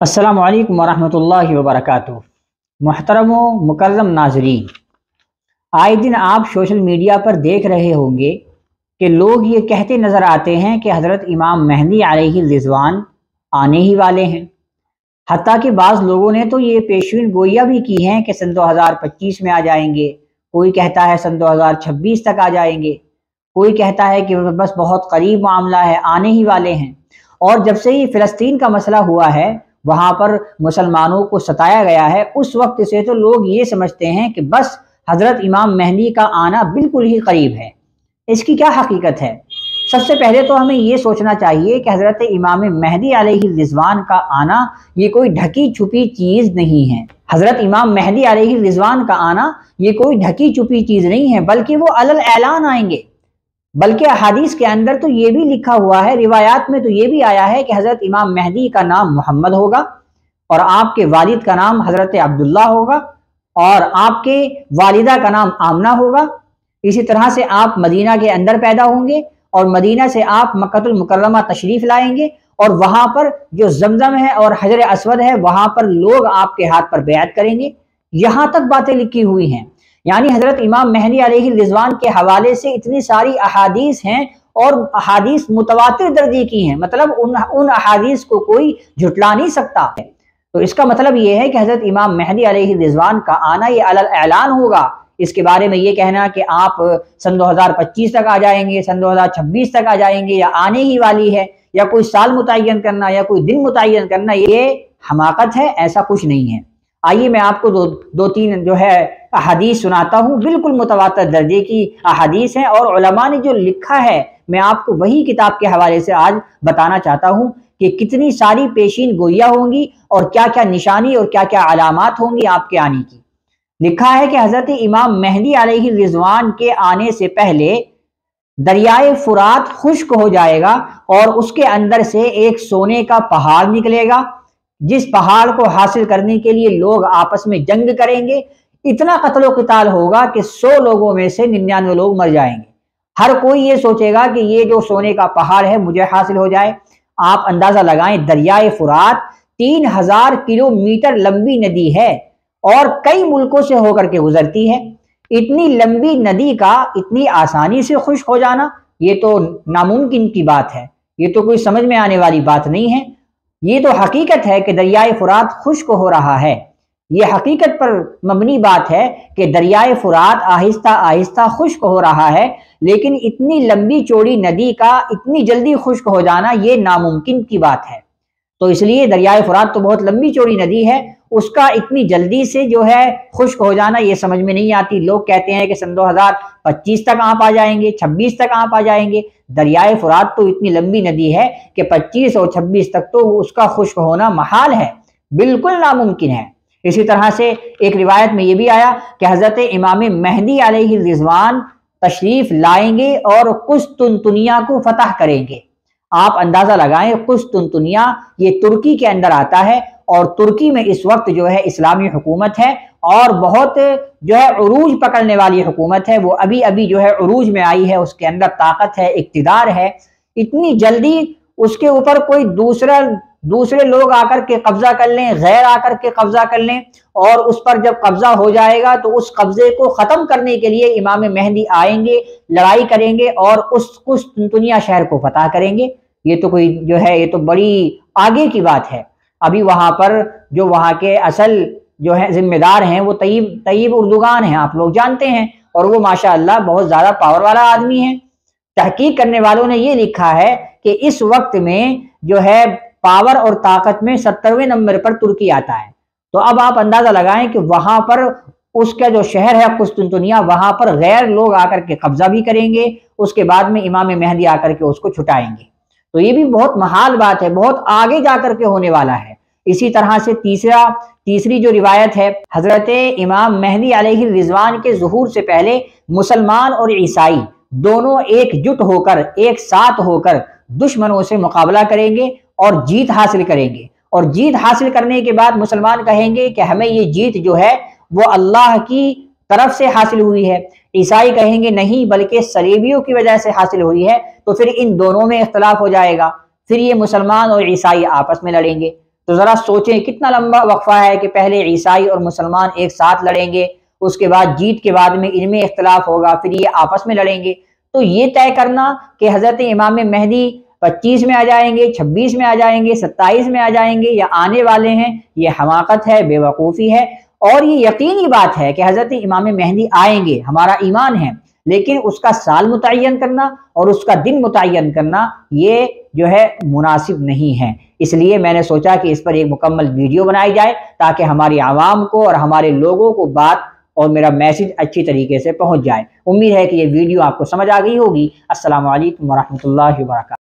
अस्सलामु अलैकुम वरहमतुल्लाहि वबरकातुहू। मुहतरम व मुकर्रम नाजरीन, आए दिन आप सोशल मीडिया पर देख रहे होंगे कि लोग ये कहते नज़र आते हैं कि हज़रत इमाम महदी अलैहि रिज़वान आने ही वाले हैं। हत्ता कि बाज़ लोगों ने तो ये पेशीन गोइयाँ भी की हैं कि सन 2025 में आ जाएंगे, कोई कहता है सन 2026 तक आ जाएंगे, कोई कहता है कि बस बहुत करीब मामला है, आने ही वाले हैं। और जब से ये फ़लस्तीन का मसला हुआ है, वहाँ पर मुसलमानों को सताया गया है, उस वक्त से तो लोग ये समझते हैं कि बस हज़रत इमाम महदी का आना बिल्कुल ही करीब है। इसकी क्या हकीकत है? सबसे पहले तो हमें ये सोचना चाहिए कि हज़रत इमाम महदी अलैहि रिज़वान का आना ये कोई ढकी छुपी चीज़ नहीं है। हज़रत इमाम महदी अलैहि रिज़वान का आना ये कोई ढकी छुपी चीज़ नहीं है, बल्कि वो अलल ऐलान आएंगे। बल्कि अहादीस के अंदर तो ये भी लिखा हुआ है, रिवायात में तो ये भी आया है कि हज़रत इमाम महदी का नाम मोहम्मद होगा और आपके वालिद का नाम हज़रत अब्दुल्ला होगा और आपके वालिदा का नाम आमना होगा। इसी तरह से आप मदीना के अंदर पैदा होंगे और मदीना से आप मक्कतुल मुकर्रमा तशरीफ़ लाएंगे और वहाँ पर जो जमजम है और हजर अस्वद है, वहाँ पर लोग आपके हाथ पर बैत करेंगे। यहाँ तक बातें लिखी हुई हैं। यानी हज़रत इमाम महदी अलैहि रिज़वान के हवाले से इतनी सारी अहादीस हैं और अहादीस मुतवातिर दर्जे की हैं, मतलब उन अहादीस को कोई झुटला नहीं सकता है। तो इसका मतलब ये है कि हज़रत इमाम महदी अलैहि रिज़वान का आना ये अलल ऐलान होगा। इसके बारे में ये कहना कि आप सन 2025 तक आ जाएंगे, सन 2026 तक आ जाएंगे या आने ही वाली है, या कोई साल मुतय्यन करना या कोई दिन मुतय्यन करना, ये हमाकत है, ऐसा कुछ नहीं है। आइए मैं आपको दो तीन जो है अहादीस सुनाता हूँ, बिल्कुल मुतवातिर दर्जे की अहादीस हैं और उलमा ने जो लिखा है मैं आपको वही किताब के हवाले से आज बताना चाहता हूँ कि कितनी सारी पेशीन गोइयाँ होंगी और क्या क्या निशानी और क्या क्या अलामात होंगी आपके आने की। लिखा है कि हज़रत इमाम महदी अलैहि रिज़वान के आने से पहले दरियाए फुरात खुश्क हो जाएगा और उसके अंदर से एक सोने का पहाड़ निकलेगा, जिस पहाड़ को हासिल करने के लिए लोग आपस में जंग करेंगे। इतना कत्लो क़िताल होगा कि 100 लोगों में से 99 लोग मर जाएंगे। हर कोई ये सोचेगा कि ये जो सोने का पहाड़ है मुझे हासिल हो जाए। आप अंदाजा लगाएं, दरियाए फुरात 3000 किलोमीटर लंबी नदी है और कई मुल्कों से होकर के गुजरती है। इतनी लंबी नदी का इतनी आसानी से खुश्क हो जाना ये तो नामुमकिन की बात है, ये तो कोई समझ में आने वाली बात नहीं है। ये तो हकीकत है कि दरियाए फुरात खुश्क हो रहा है। ये हकीकत पर मबनी बात है कि दरियाए फुरात आहिस्ता आहिस्ता खुश्क हो रहा है, लेकिन इतनी लंबी चौड़ी नदी का इतनी जल्दी खुश्क हो जाना ये नामुमकिन की बात है। तो इसलिए दरियाए फुरात तो बहुत लंबी चौड़ी नदी है, उसका इतनी जल्दी से जो है खुश्क हो जाना ये समझ में नहीं आती। लोग कहते हैं कि सन 2025 तक आप आ जाएंगे, 26 तक आप आ जाएंगे। दरियाए फुरात तो इतनी लंबी नदी है कि 25 और 26 तक तो उसका खुश्क होना महाल है, बिल्कुल नामुमकिन है। इसी तरह से एक रिवायत में ये भी आया कि हज़रत इमाम महदी अलैहि रिज़वान तशरीफ़ लाएंगे और कुस्तुनतुनिया को फतह करेंगे। आप अंदाज़ा लगाएं, कुस्तुनतुनिया ये तुर्की के अंदर आता है और तुर्की में इस वक्त जो है इस्लामी हुकूमत है और बहुत जो है उरूज पकड़ने वाली हुकूमत है। वो अभी अभी जो है उरूज में आई है, उसके अंदर ताकत है, इक़्तिदार है। इतनी जल्दी उसके ऊपर कोई दूसरे लोग आकर के कब्जा कर लें, गैर आकर के कब्जा कर लें, और उस पर जब कब्जा हो जाएगा तो उस कब्जे को ख़त्म करने के लिए इमाम महदी आएंगे, लड़ाई करेंगे और उस कुस्तुनतुनिया शहर को फतह करेंगे। ये तो कोई जो है ये तो बड़ी आगे की बात है। अभी वहाँ पर जो वहाँ के असल जो है जिम्मेदार हैं वो तय्यब उर्दुगान हैं, आप लोग जानते हैं, और वो माशाअल्लाह बहुत ज़्यादा पावर वाला आदमी है। तहकीक करने वालों ने ये लिखा है कि इस वक्त में जो है पावर और ताकत में 70वें नंबर पर तुर्की आता है। तो अब आप अंदाजा लगाएं कि वहां पर उसका जो शहर है कुस्तुनतुनिया, वहां पर गैर लोग आकर के कब्जा भी करेंगे, उसके बाद में इमाम महदी आकर के उसको छुटाएंगे। तो ये भी बहुत महाल बात है, बहुत आगे जाकर के होने वाला है। इसी तरह से तीसरी जो रिवायत है, हजरत इमाम महदी अलैहि रिज़वान के ज़ुहूर से पहले मुसलमान और ईसाई दोनों एकजुट होकर, एक साथ होकर दुश्मनों से मुकाबला करेंगे और जीत हासिल करेंगे। और जीत हासिल करने के बाद मुसलमान कहेंगे कि हमें ये जीत जो है वो अल्लाह की तरफ से हासिल हुई है। ईसाई कहेंगे नहीं, बल्कि सलीबियों की वजह से हासिल हुई है। तो फिर इन दोनों में इख्तलाफ हो जाएगा, फिर ये मुसलमान और ईसाई आपस में लड़ेंगे। تو ذرا سوچیں کتنا لمبا وقفہ ہے کہ پہلے عیسائی اور مسلمان ایک ساتھ لڑیں گے، اس کے بعد جیت کے بعد میں ان میں اختلاف ہوگا، پھر یہ آپس میں لڑیں گے۔ تو یہ طے کرنا کہ حضرت امام مہدی 25 میں آ جائیں گے، 26 میں آ جائیں گے، 27 میں آ جائیں گے یا آنے والے ہیں، یہ حماقت ہے، بے وقوفی ہے۔ اور یہ یقینی بات ہے کہ حضرت امام مہدی آئیں گے، ہمارا ایمان ہے، لیکن اس کا سال متعین کرنا اور اس کا دن متعین کرنا یہ جو ہے مناسب نہیں ہے۔ اس لیے میں نے سوچا کہ اس پر ایک مکمل ویڈیو بنائی جائے تاکہ ہماری عوام کو اور ہمارے لوگوں کو بات اور میرا میسج اچھی طریقے سے پہنچ جائے۔ امید ہے کہ یہ ویڈیو آپ کو سمجھ آ گئی ہوگی۔ السلام علیکم ورحمۃ اللہ وبرکاتہ۔